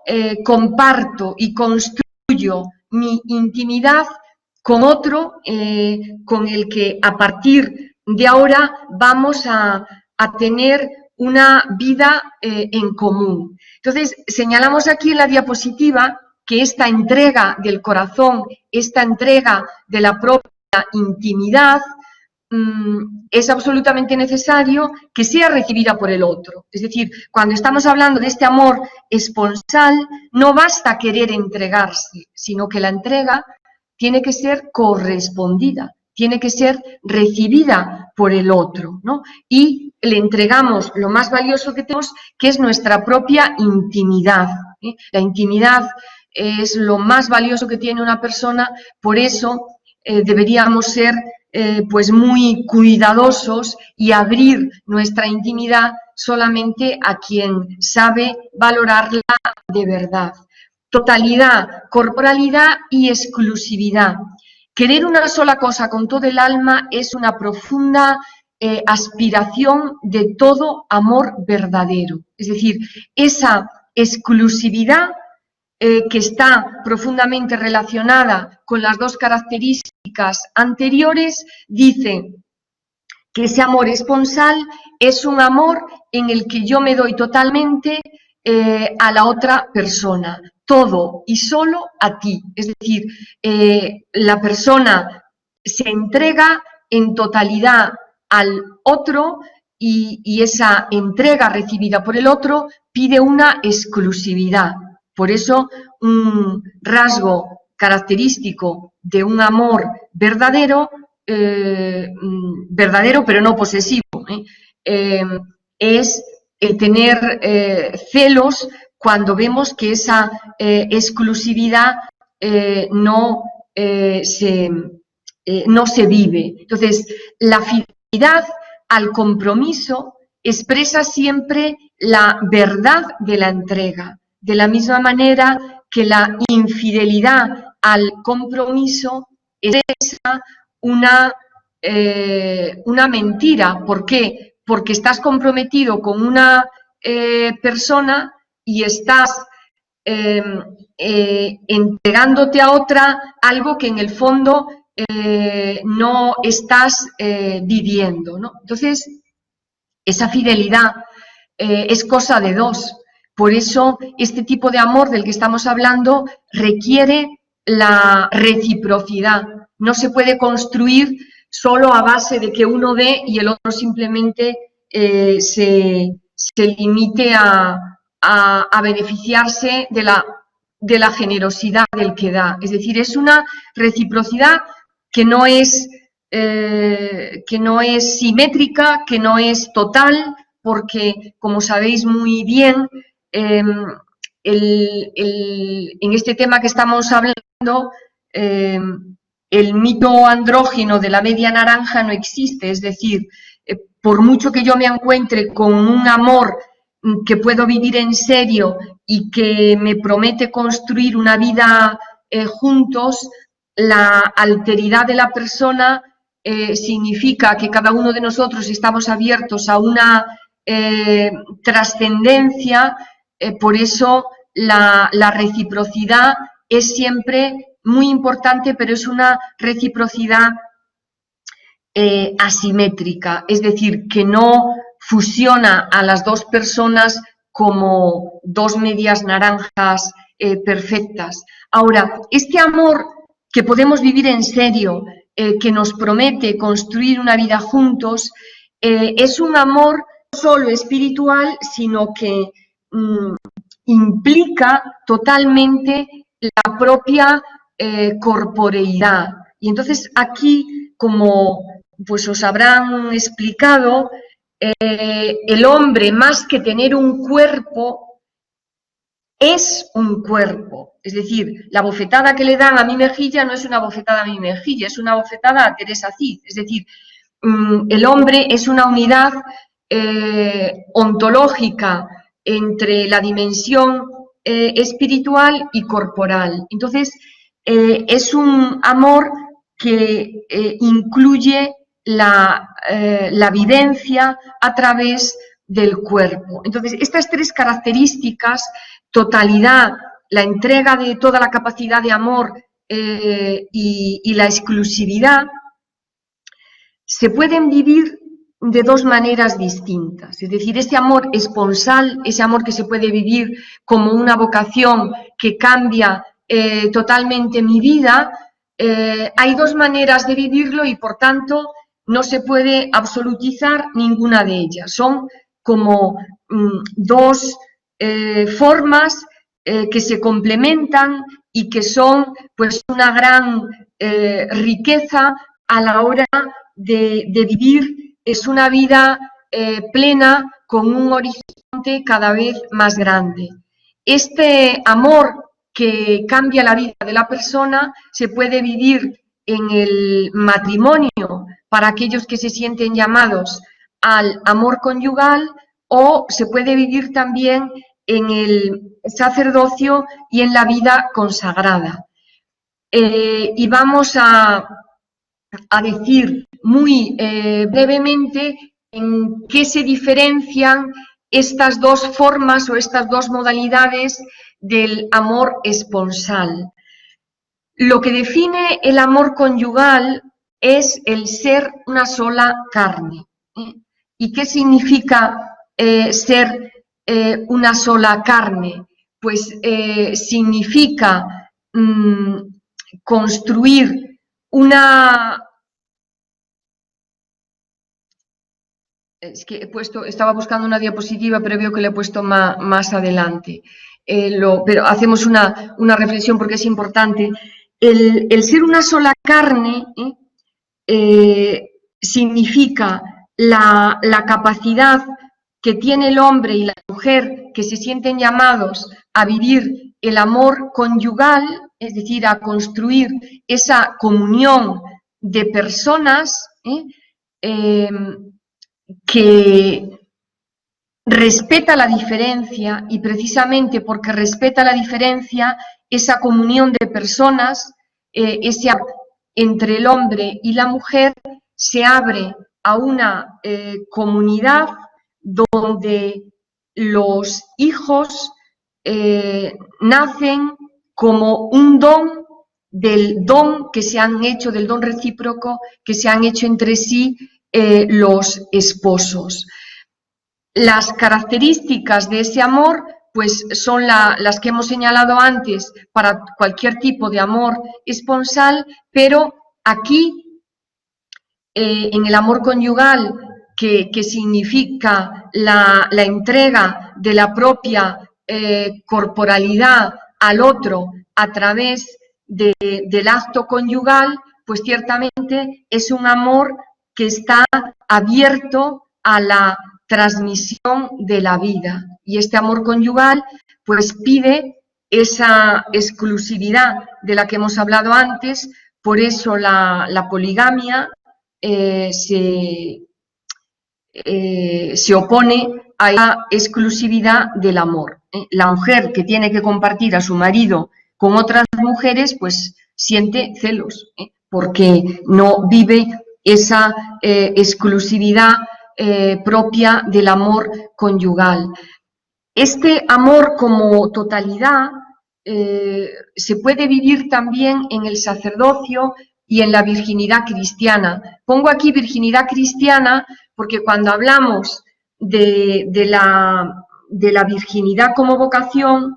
Speaker 2: comparto y construyo mi intimidad con otro, con el que a partir de ahora vamos a tener una vida en común. Entonces, señalamos aquí en la diapositiva que esta entrega del corazón, esta entrega de la propia intimidad, es absolutamente necesario que sea recibida por el otro. Es decir, cuando estamos hablando de este amor esponsal, no basta querer entregarse, sino que la entrega tiene que ser correspondida, tiene que ser recibida por el otro, ¿no? Y le entregamos lo más valioso que tenemos, que es nuestra propia intimidad, ¿eh? La intimidad es lo más valioso que tiene una persona, por eso deberíamos ser pues muy cuidadosos y abrir nuestra intimidad solamente a quien sabe valorarla de verdad. Totalidad, corporalidad y exclusividad. Querer una sola cosa con todo el alma es una profunda aspiración de todo amor verdadero. Es decir, esa exclusividad que está profundamente relacionada con las dos características anteriores, dice que ese amor esponsal es un amor en el que yo me doy totalmente a la otra persona, todo y solo a ti. Es decir, la persona se entrega en totalidad al otro y esa entrega recibida por el otro pide una exclusividad. Por eso, un rasgo característico de un amor verdadero, verdadero pero no posesivo, es el tener celos cuando vemos que esa exclusividad no se vive. Entonces, la fidelidad al compromiso expresa siempre la verdad de la entrega, de la misma manera que la infidelidad al compromiso expresa una mentira. ¿Por qué? Porque estás comprometido con una persona y estás entregándote a otra algo que en el fondo no estás viviendo, ¿no? Entonces, esa fidelidad es cosa de dos. Por eso, este tipo de amor del que estamos hablando requiere la reciprocidad. No se puede construir solo a base de que uno dé y el otro simplemente se limite a beneficiarse de la generosidad del que da. Es decir, es una reciprocidad que no es simétrica, que no es total, porque, como sabéis muy bien, en este tema que estamos hablando, el mito andrógino de la media naranja no existe. Es decir, por mucho que yo me encuentre con un amor que puedo vivir en serio y que me promete construir una vida juntos, la alteridad de la persona significa que cada uno de nosotros estamos abiertos a una trascendencia. Por eso la reciprocidad es siempre muy importante, pero es una reciprocidad asimétrica, es decir, que no fusiona a las dos personas como dos medias naranjas perfectas. Ahora, este amor que podemos vivir en serio, que nos promete construir una vida juntos, es un amor no solo espiritual, sino que implica totalmente la propia corporeidad. Y entonces aquí, como pues os habrán explicado, el hombre, más que tener un cuerpo, es un cuerpo. Es decir, la bofetada que le dan a mi mejilla no es una bofetada a mi mejilla, es una bofetada a Teresa Cid. Es decir, el hombre es una unidad ontológica entre la dimensión espiritual y corporal. Entonces, es un amor que incluye la vivencia a través del cuerpo. Entonces, estas tres características, totalidad, la entrega de toda la capacidad de amor y la exclusividad, se pueden vivir de dos maneras distintas. Es decir, ese amor esponsal, ese amor que se puede vivir como una vocación que cambia totalmente mi vida, hay dos maneras de vivirlo y, por tanto, no se puede absolutizar ninguna de ellas. Son como dos formas que se complementan y que son pues una gran riqueza a la hora de vivir. Es una vida plena con un horizonte cada vez más grande. Este amor que cambia la vida de la persona se puede vivir en el matrimonio para aquellos que se sienten llamados al amor conyugal, o se puede vivir también en el sacerdocio y en la vida consagrada. Y vamos a decir muy brevemente en qué se diferencian estas dos formas o estas dos modalidades del amor esponsal. Lo que define el amor conyugal es el ser una sola carne. ¿Y qué significa ser una sola carne? pues significa construir una... Es que estaba buscando una diapositiva, pero veo que la he puesto más adelante. Pero hacemos una reflexión porque es importante. El ser una sola carne significa la capacidad que tiene el hombre y la mujer que se sienten llamados a vivir el amor conyugal, es decir, a construir esa comunión de personas que respeta la diferencia, y precisamente porque respeta la diferencia, esa comunión de personas, entre el hombre y la mujer, se abre a una comunidad donde los hijos nacen como un don del don que se han hecho, del don recíproco que se han hecho entre sí los esposos. Las características de ese amor pues son las que hemos señalado antes para cualquier tipo de amor esponsal, pero aquí en el amor conyugal, que significa la entrega de la propia corporalidad al otro a través del acto conyugal, pues ciertamente es un amor que está abierto a la transmisión de la vida. Y este amor conyugal pues pide esa exclusividad de la que hemos hablado antes, por eso la poligamia se opone a la exclusividad del amor. La mujer que tiene que compartir a su marido con otras mujeres, pues siente celos, porque no vive esa exclusividad propia del amor conyugal. Este amor como totalidad se puede vivir también en el sacerdocio y en la virginidad cristiana. Pongo aquí virginidad cristiana porque cuando hablamos de la virginidad como vocación,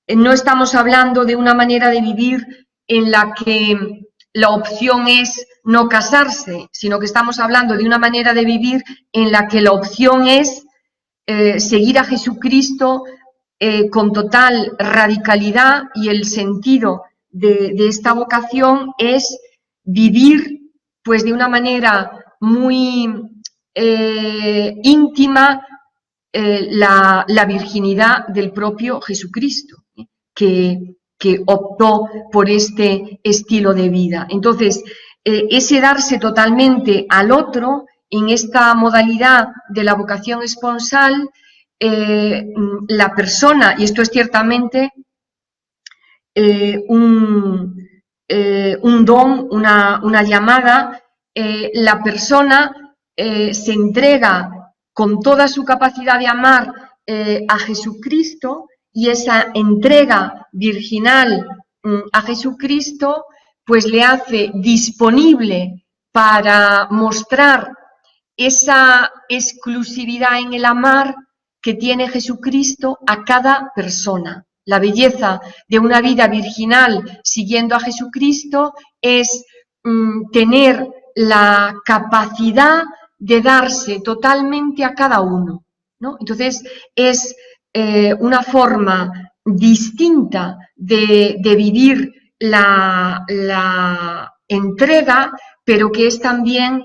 Speaker 2: no estamos hablando de una manera de vivir en la que la opción es no casarse, sino que estamos hablando de una manera de vivir en la que la opción es seguir a Jesucristo con total radicalidad, y el sentido de esta vocación es vivir pues de una manera muy íntima la virginidad del propio Jesucristo, que optó por este estilo de vida. Entonces, ese darse totalmente al otro en esta modalidad de la vocación esponsal, la persona, y esto es ciertamente un don, una llamada, la persona se entrega con toda su capacidad de amar a Jesucristo, y esa entrega virginal a Jesucristo pues le hace disponible para mostrar esa exclusividad en el amar que tiene Jesucristo a cada persona. La belleza de una vida virginal siguiendo a Jesucristo es tener la capacidad de darse totalmente a cada uno, ¿no? Entonces, es una forma distinta de vivir la entrega, pero que es también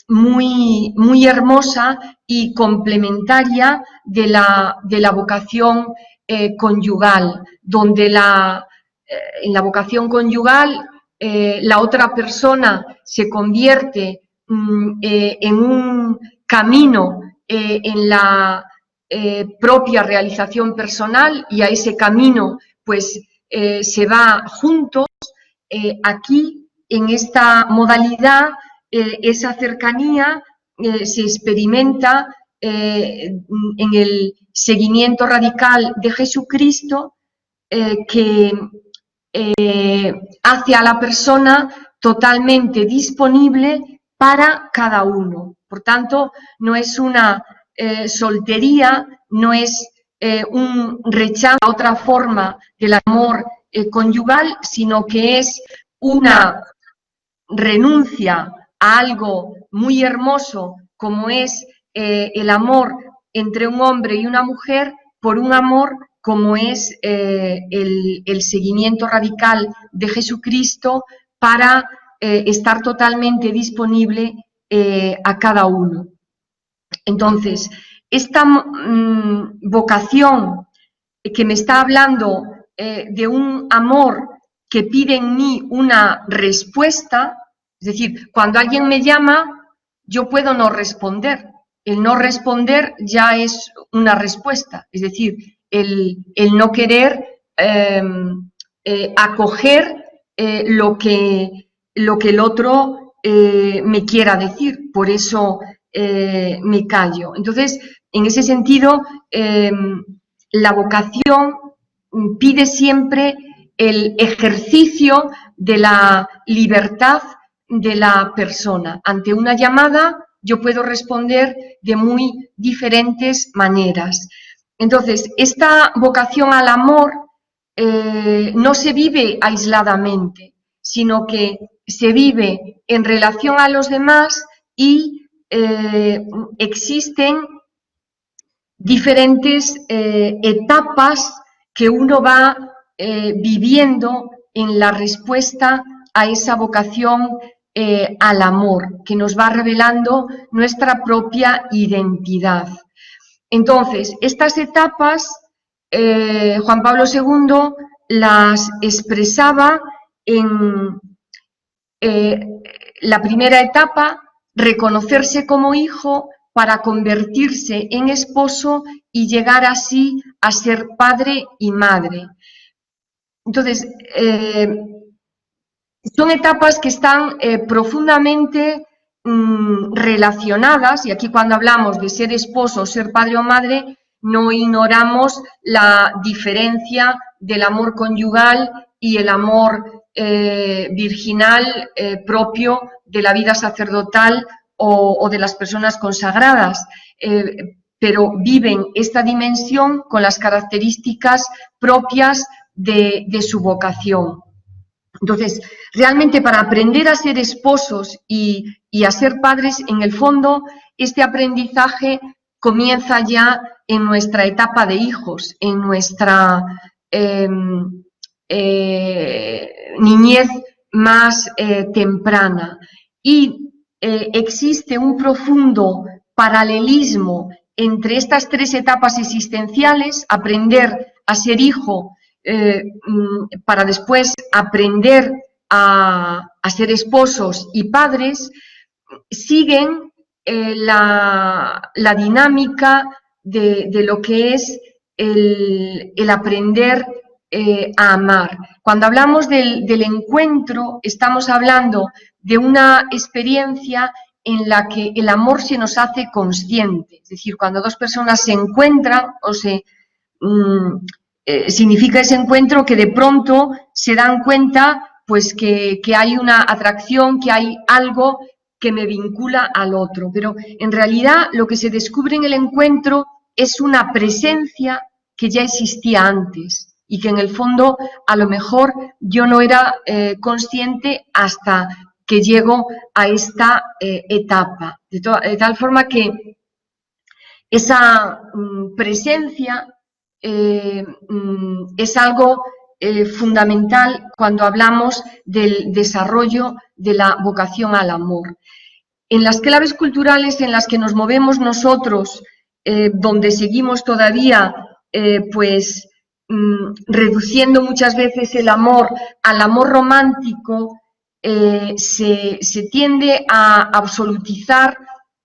Speaker 2: muy, muy hermosa y complementaria de la vocación conyugal, donde en la vocación conyugal la otra persona se convierte en un camino en la propia realización personal, y a ese camino pues se va juntos. Aquí en esta modalidad esa cercanía se experimenta en el seguimiento radical de Jesucristo, que hace a la persona totalmente disponible para cada uno. Por tanto, no es una soltería, no es un rechazo a otra forma del amor conyugal, sino que es una renuncia a algo muy hermoso como es el amor entre un hombre y una mujer por un amor como es el seguimiento radical de Jesucristo para estar totalmente disponible a cada uno. Entonces, esta vocación que me está hablando de un amor que pide en mí una respuesta, es decir, cuando alguien me llama, yo puedo no responder. El no responder ya es una respuesta, es decir, el no querer acoger lo que el otro me quiera decir, por eso me callo. Entonces, en ese sentido, la vocación pide siempre el ejercicio de la libertad de la persona. Ante una llamada yo puedo responder de muy diferentes maneras. Entonces, esta vocación al amor no se vive aisladamente, sino que se vive en relación a los demás y existen diferentes etapas que uno va viviendo en la respuesta a esa vocación al amor, que nos va revelando nuestra propia identidad. Entonces, estas etapas, Juan Pablo II las expresaba en la primera etapa, reconocerse como hijo para convertirse en esposo y llegar así a ser padre y madre. Entonces, son etapas que están profundamente relacionadas, y aquí cuando hablamos de ser esposo, ser padre o madre, no ignoramos la diferencia del amor conyugal y el amor virginal propio de la vida sacerdotal o de las personas consagradas, pero viven esta dimensión con las características propias de su vocación. Entonces, realmente para aprender a ser esposos y a ser padres, en el fondo, este aprendizaje comienza ya en nuestra etapa de hijos, en nuestra niñez más temprana. Y existe un profundo paralelismo entre estas tres etapas existenciales: aprender a ser hijo, para después aprender a ser esposos y padres. Siguen la dinámica de lo que es el aprender a amar. Cuando hablamos del encuentro, estamos hablando de una experiencia en la que el amor se nos hace consciente. Es decir, cuando dos personas se encuentran o significa ese encuentro que de pronto se dan cuenta pues que hay una atracción, que hay algo que me vincula al otro. Pero en realidad lo que se descubre en el encuentro es una presencia que ya existía antes y que en el fondo a lo mejor yo no era consciente hasta que llego a esta etapa. De tal forma que esa presencia es algo fundamental cuando hablamos del desarrollo de la vocación al amor. En las claves culturales en las que nos movemos nosotros, donde seguimos todavía reduciendo muchas veces el amor al amor romántico, se tiende a absolutizar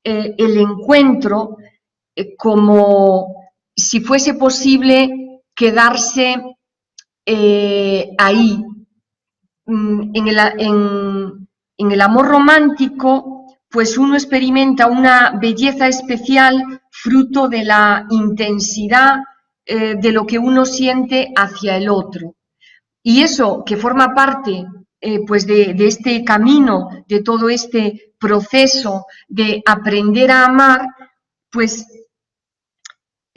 Speaker 2: el encuentro como si fuese posible quedarse ahí. En el amor romántico, pues uno experimenta una belleza especial fruto de la intensidad de lo que uno siente hacia el otro. Y eso que forma parte pues de este camino, de todo este proceso de aprender a amar, pues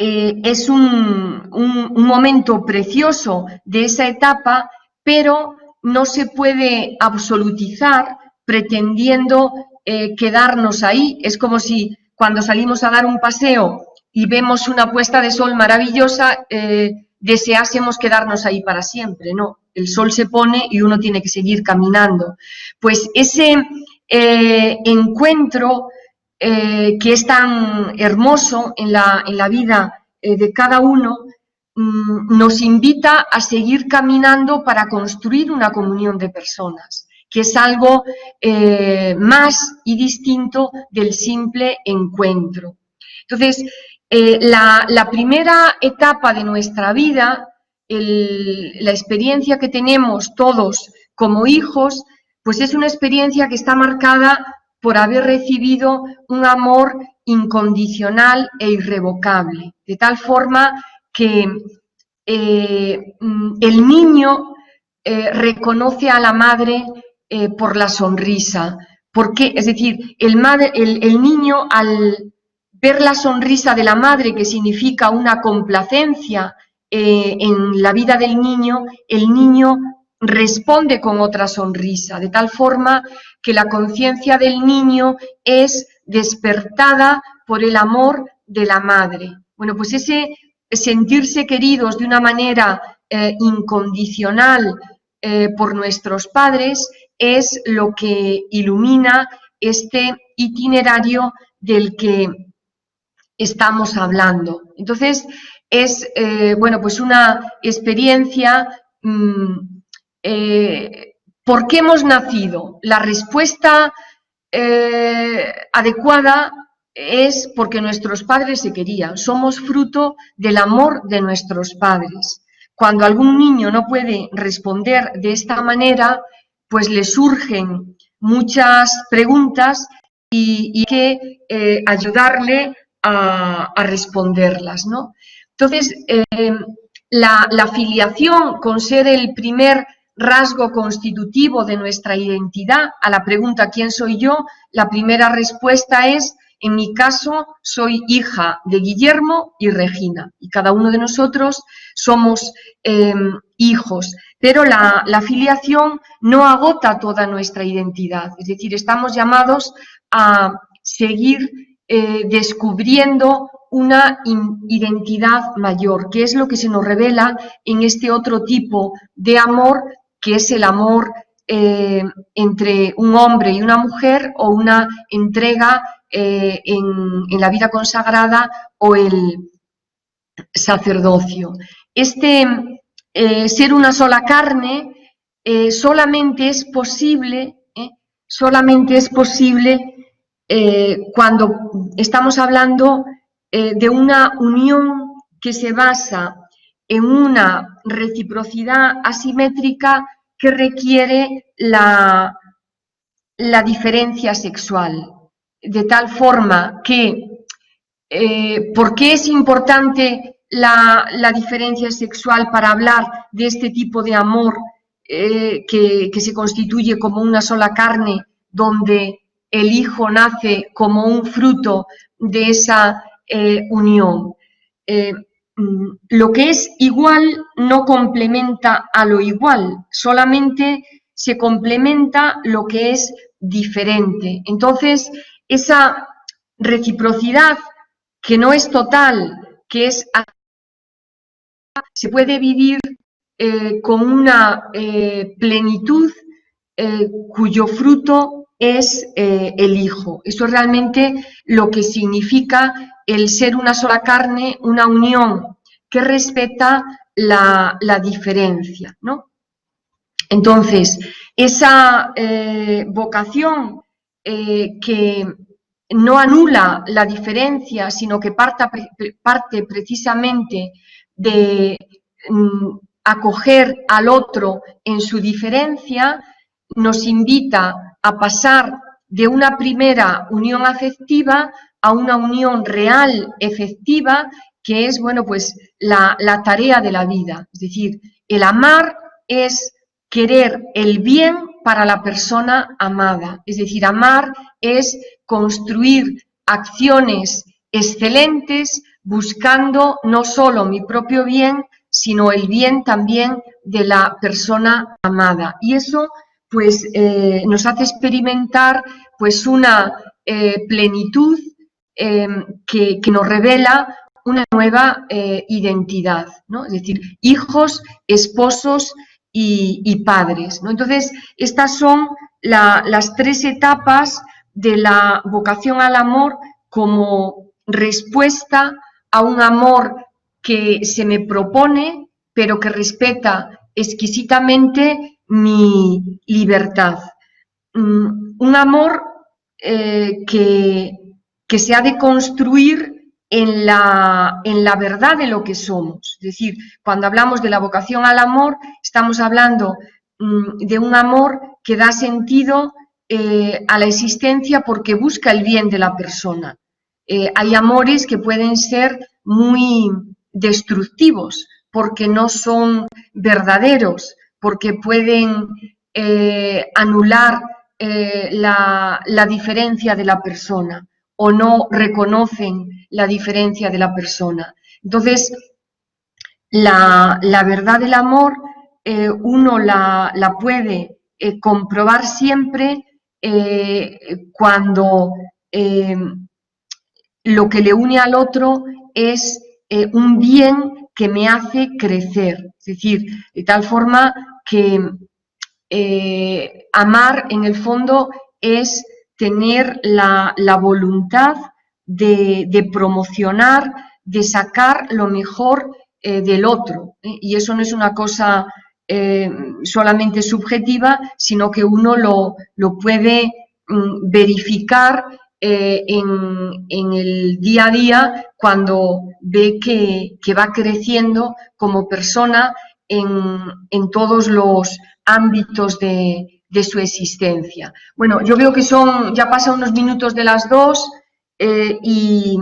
Speaker 2: es un momento precioso de esa etapa, pero no se puede absolutizar pretendiendo quedarnos ahí. Es como si cuando salimos a dar un paseo y vemos una puesta de sol maravillosa, deseásemos quedarnos ahí para siempre. No, el sol se pone y uno tiene que seguir caminando. Pues ese encuentro que es tan hermoso en la vida de cada uno, nos invita a seguir caminando para construir una comunión de personas, que es algo más y distinto del simple encuentro. Entonces, la primera etapa de nuestra vida, la experiencia que tenemos todos como hijos, pues es una experiencia que está marcada por haber recibido un amor incondicional e irrevocable, de tal forma que el niño reconoce a la madre por la sonrisa. Porque, es decir, el niño, al ver la sonrisa de la madre, que significa una complacencia en la vida del niño, el niño responde con otra sonrisa, de tal forma que la conciencia del niño es despertada por el amor de la madre. Bueno, pues ese sentirse queridos de una manera incondicional por nuestros padres es lo que ilumina este itinerario del que estamos hablando. Entonces, es bueno, pues una experiencia. ¿Por qué hemos nacido? La respuesta adecuada es porque nuestros padres se querían. Somos fruto del amor de nuestros padres. Cuando algún niño no puede responder de esta manera, pues le surgen muchas preguntas y hay que ayudarle a responderlas, ¿no? Entonces, la filiación, con ser el primer rasgo constitutivo de nuestra identidad, a la pregunta ¿quién soy yo?, la primera respuesta es: en mi caso, soy hija de Guillermo y Regina, y cada uno de nosotros somos hijos, pero la filiación no agota toda nuestra identidad, es decir, estamos llamados a seguir descubriendo una identidad mayor, que es lo que se nos revela en este otro tipo de amor, que es el amor entre un hombre y una mujer, o una entrega en la vida consagrada o el sacerdocio. Este ser una sola carne solamente es posible cuando estamos hablando de una unión que se basa en una reciprocidad asimétrica que requiere la diferencia sexual, de tal forma que ¿por qué es importante la diferencia sexual para hablar de este tipo de amor que se constituye como una sola carne, donde el hijo nace como un fruto de esa unión? Lo que es igual no complementa a lo igual, solamente se complementa lo que es diferente. Entonces, esa reciprocidad, que no es total, que es se puede vivir con una plenitud cuyo fruto es el Hijo. Eso es realmente lo que significa el ser una sola carne, una unión que respeta la diferencia, ¿no? Entonces, esa vocación que no anula la diferencia, sino que parte precisamente de acoger al otro en su diferencia, nos invita a pasar de una primera unión afectiva a una unión real, efectiva, que es, bueno, pues la tarea de la vida. Es decir, el amar es querer el bien para la persona amada. Es decir, amar es construir acciones excelentes buscando no solo mi propio bien, sino el bien también de la persona amada. Y eso pues nos hace experimentar pues una plenitud que nos revela una nueva identidad, ¿no? Es decir, hijos, esposos y padres, ¿no? Entonces, estas son las tres etapas de la vocación al amor como respuesta a un amor que se me propone, pero que respeta exquisitamente mi libertad. Un amor que se ha de construir en la verdad de lo que somos. Es decir, cuando hablamos de la vocación al amor, estamos hablando de un amor que da sentido a la existencia porque busca el bien de la persona. Hay amores que pueden ser muy destructivos porque no son verdaderos, porque pueden anular la diferencia de la persona o no reconocen la diferencia de la persona. Entonces, la verdad del amor uno la puede comprobar siempre cuando lo que le une al otro es un bien que me hace crecer. Es decir, de tal forma que amar en el fondo es tener la voluntad de promocionar, de sacar lo mejor del otro. Y eso no es una cosa solamente subjetiva, sino que uno lo puede verificar en el día a día cuando ve que va creciendo como persona en todos los ámbitos de su existencia. Bueno, yo veo que ya pasan unos minutos de las 2 y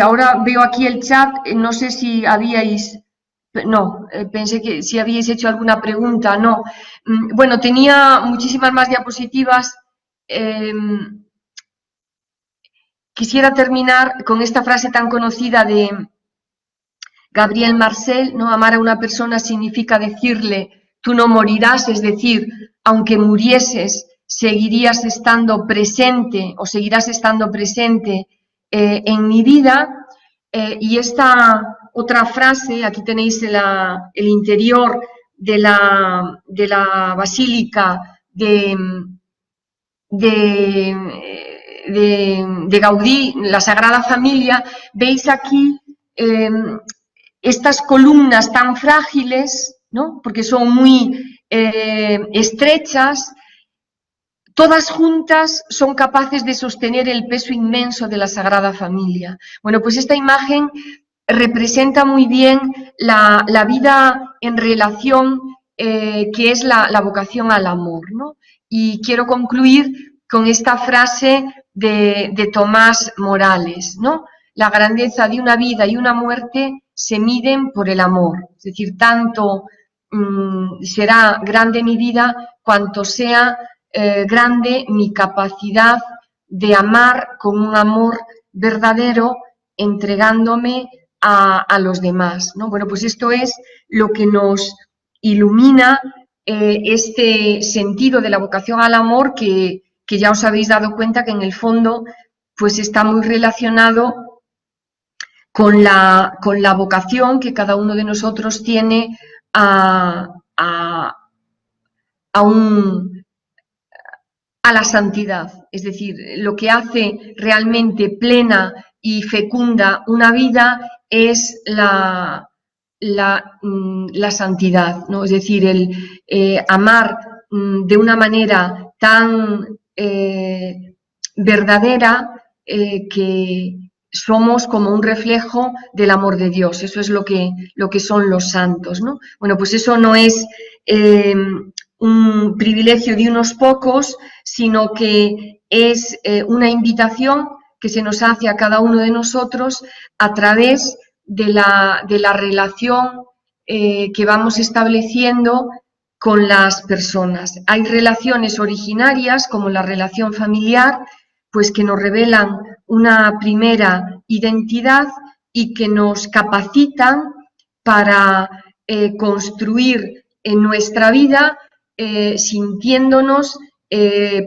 Speaker 2: ahora veo aquí el chat, no sé si habíais, no, pensé que si habíais hecho alguna pregunta, no. Bueno, tenía muchísimas más diapositivas. Quisiera terminar con esta frase tan conocida de Gabriel Marcel, ¿no? Amar a una persona significa decirle, tú no morirás, es decir, aunque murieses, seguirías estando presente o seguirás estando presente en mi vida. Y esta otra frase, aquí tenéis el interior de la basílica de Gaudí, la Sagrada Familia, veis aquí estas columnas tan frágiles, ¿no? Porque son muy estrechas, todas juntas son capaces de sostener el peso inmenso de la Sagrada Familia. Bueno, pues esta imagen representa muy bien la vida en relación que es la vocación al amor, ¿no? Y quiero concluir con esta frase de Tomás Morales, ¿no? La grandeza de una vida y una muerte se miden por el amor. Es decir, tanto será grande mi vida cuanto sea grande mi capacidad de amar con un amor verdadero, entregándome a los demás, ¿no? Bueno, pues esto es lo que nos ilumina este sentido de la vocación al amor que ya os habéis dado cuenta que en el fondo pues está muy relacionado con la vocación que cada uno de nosotros tiene a la santidad. Es decir, lo que hace realmente plena y fecunda una vida es la santidad, ¿no? Es decir, el amar de una manera tan verdadera que somos como un reflejo del amor de Dios. Eso es lo que son los santos, ¿no? Bueno, pues eso no es un privilegio de unos pocos, sino que es una invitación que se nos hace a cada uno de nosotros a través de la relación que vamos estableciendo con las personas. Hay relaciones originarias, como la relación familiar, pues que nos revelan una primera identidad y que nos capacitan para construir en nuestra vida sintiéndonos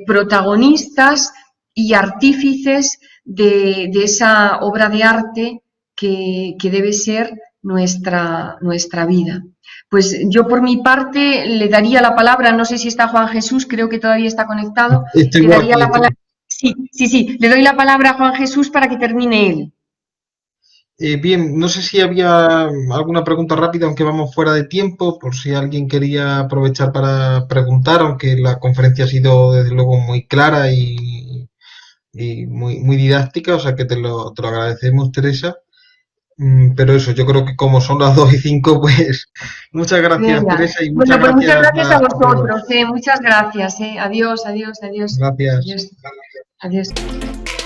Speaker 2: protagonistas y artífices de esa obra de arte que debe ser nuestra vida. Pues yo por mi parte le daría la palabra, no sé si está Juan Jesús, creo que todavía está conectado, le daría la palabra. Sí, le doy la palabra a Juan Jesús para que termine él.
Speaker 1: Bien, no sé si había alguna pregunta rápida, aunque vamos fuera de tiempo, por si alguien quería aprovechar para preguntar, aunque la conferencia ha sido desde luego muy clara y muy didáctica, o sea que te lo agradecemos, Teresa. Pero eso, yo creo que como son las 2:05, pues muchas gracias,
Speaker 2: Venga.
Speaker 1: Teresa, y muchas
Speaker 2: Bueno, pues muchas
Speaker 1: gracias
Speaker 2: gracias a
Speaker 1: a todos.
Speaker 2: vosotros, muchas gracias. Adiós, adiós, adiós,
Speaker 1: Gracias.
Speaker 2: adiós, adiós.